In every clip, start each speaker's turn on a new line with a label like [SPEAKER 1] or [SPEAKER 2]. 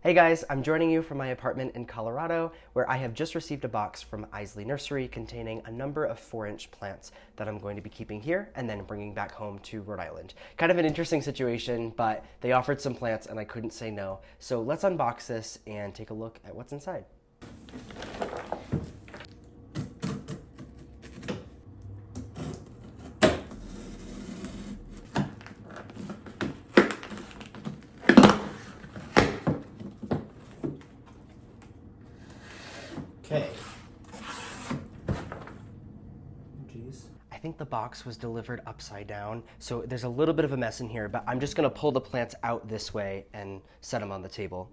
[SPEAKER 1] Hey guys, I'm joining you from my apartment in Colorado, where I have just received a box from Iseli Nursery containing a number of 4-inch plants that I'm going to be keeping here and then bringing back home to Rhode Island. Kind of an interesting situation, but they offered some plants and I couldn't say no. So let's unbox this and take a look at what's inside.
[SPEAKER 2] Okay.
[SPEAKER 1] Jeez. I think the box was delivered upside down, so there's a little bit of a mess in here, but I'm just gonna pull the plants out this way and set them on the table.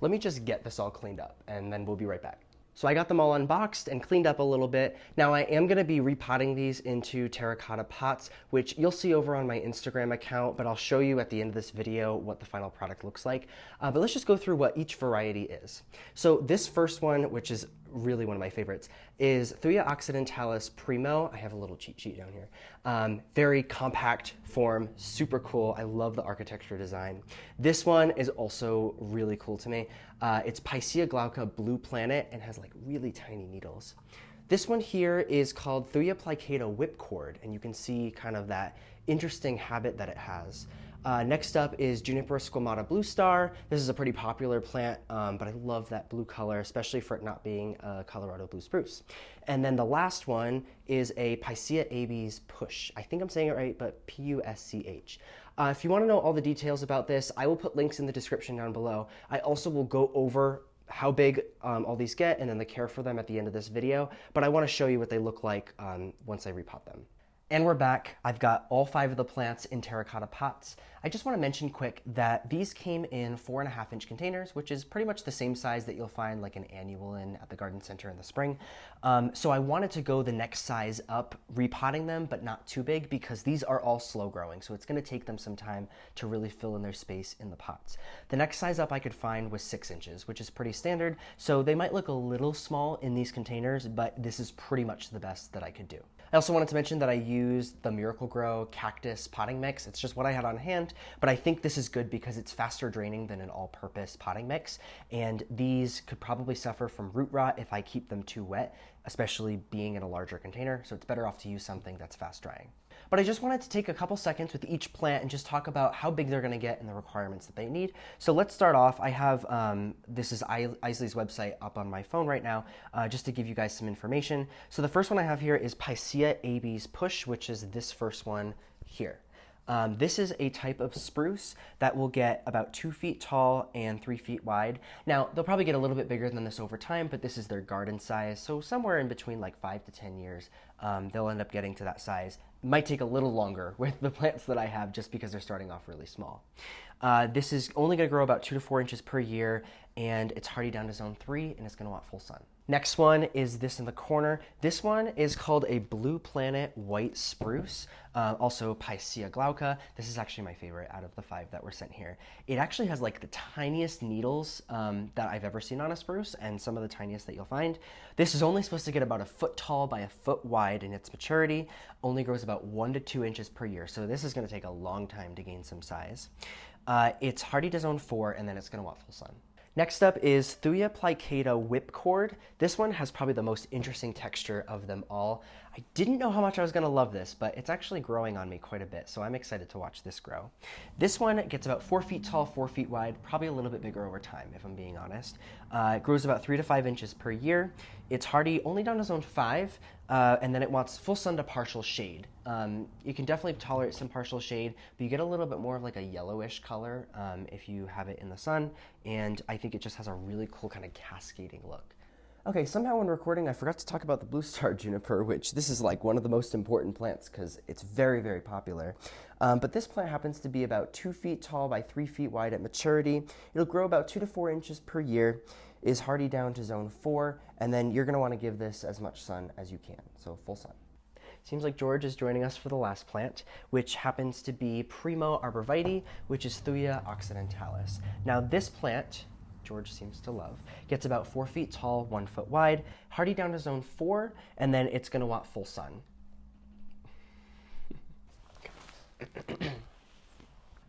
[SPEAKER 1] Let me just get this all cleaned up and then we'll be right back. So I got them all unboxed and cleaned up a little bit. Now I am gonna be repotting these into terracotta pots, which you'll see over on my Instagram account, but I'll show you at the end of this video what the final product looks like. But let's just go through what each variety is. So this first one, which is really one of my favorites, is Thuja occidentalis primo. I have a little cheat sheet down here. Very compact form, super cool. I love the architecture design. This one is also really cool to me. It's Picea glauca blue planet and has like really tiny needles. This one here is called Thuja plicata whipcord, and you can see kind of that interesting habit that it has. Next up is Juniper squamata blue star. This is a pretty popular plant, but I love that blue color, especially for it not being a Colorado blue spruce. And then the last one is a Picea abies push. I think I'm saying it right, but P-U-S-C-H. If you want to know all the details about this, I will put links in the description down below. I also will go over how big all these get and then the care for them at the end of this video, but I want to show you what they look like once I repot them. And we're back. I've got all 5 of the plants in terracotta pots. I just want to mention quick that these came in 4.5-inch containers, which is pretty much the same size that you'll find like an annual in at the garden center in the spring. So I wanted to go the next size up, repotting them, but not too big because these are all slow growing. So it's going to take them some time to really fill in their space in the pots. The next size up I could find was 6 inches, which is pretty standard. So they might look a little small in these containers, but this is pretty much the best that I could do. I also wanted to mention that I used the Miracle-Gro cactus potting mix. It's just what I had on hand, but I think this is good because it's faster draining than an all-purpose potting mix, and these could probably suffer from root rot if I keep them too wet, especially being in a larger container, so it's better off to use something that's fast drying. But I just wanted to take a couple seconds with each plant and just talk about how big they're going to get and the requirements that they need. So let's start off. I have, this is Iseli's website up on my phone right now, just to give you guys some information. So the first one I have here is Picea abies push, which is this first one here. This is a type of spruce that will get about 2 feet tall and 3 feet wide. Now, they'll probably get a little bit bigger than this over time, but this is their garden size. So somewhere in between like 5 to 10 years, they'll end up getting to that size. It might take a little longer with the plants that I have just because they're starting off really small. This is only going to grow about 2 to 4 inches per year, and it's hardy down to zone 3, and it's going to want full sun. Next one is this in the corner. This one is called a blue planet white spruce, also Picea glauca. This is actually my favorite out of the 5 that were sent here. It actually has like the tiniest needles that I've ever seen on a spruce, and some of the tiniest that you'll find. This is only supposed to get about 1 foot tall by 1 foot wide in its maturity, only grows about 1 to 2 inches per year, so this is going to take a long time to gain some size. It's hardy to zone 4, and then it's going to want full sun. Next up is Thuja plicata whipcord. This one has probably the most interesting texture of them all. I didn't know how much I was going to love this, but it's actually growing on me quite a bit, so I'm excited to watch this grow. This one gets about 4 feet tall, 4 feet wide, probably a little bit bigger over time, if I'm being honest. It grows about 3 to 5 inches per year. It's hardy only down to zone 5, and then it wants full sun to partial shade. You can definitely tolerate some partial shade, but you get a little bit more of like a yellowish color if you have it in the sun, and I think it just has a really cool kind of cascading look. Okay, somehow when recording I forgot to talk about the blue star juniper, which this is like one of the most important plants because it's very, very popular. But this plant happens to be about 2 feet tall by 3 feet wide at maturity. It'll grow about 2 to 4 inches per year. is hardy down to zone 4, and then you're gonna wanna give this as much sun as you can, so full sun. Seems like George is joining us for the last plant, which happens to be Primo arborvitae, which is Thuya occidentalis. Now this plant, George seems to love, gets about 4 feet tall, 1 foot wide, hardy down to zone 4, and then it's gonna want full sun.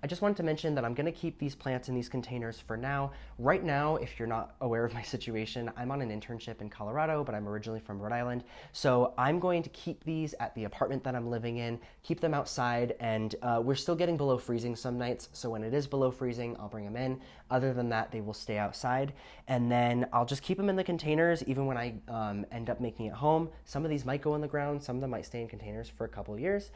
[SPEAKER 1] I just wanted to mention that I'm going to keep these plants in these containers for now. Right now, if you're not aware of my situation, I'm on an internship in Colorado, but I'm originally from Rhode Island. So I'm going to keep these at the apartment that I'm living in, keep them outside, and we're still getting below freezing some nights. So when it is below freezing, I'll bring them in. Other than that, they will stay outside. And then I'll just keep them in the containers even when I end up making it home. Some of these might go in the ground. Some of them might stay in containers for a couple of years.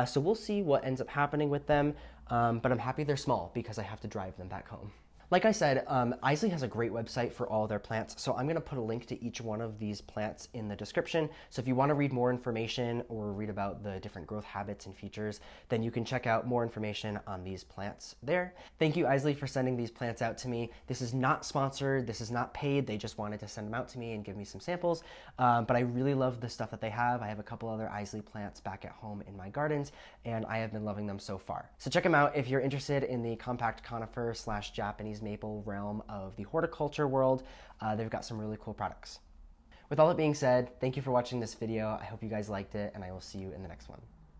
[SPEAKER 1] So we'll see what ends up happening with them. But I'm happy they're small because I have to drive them back home. Like I said, Iseli has a great website for all their plants, so I'm going to put a link to each one of these plants in the description. So if you want to read more information or read about the different growth habits and features, then you can check out more information on these plants there. Thank you, Iseli, for sending these plants out to me. This is not sponsored, this is not paid, they just wanted to send them out to me and give me some samples. But I really love the stuff that they have. I have a couple other Iseli plants back at home in my gardens, and I have been loving them so far. So check them out if you're interested in the compact conifer / Japanese maple realm of the horticulture world. They've got some really cool products. With all that being said, thank you for watching this video. I hope you guys liked it, and I will see you in the next one.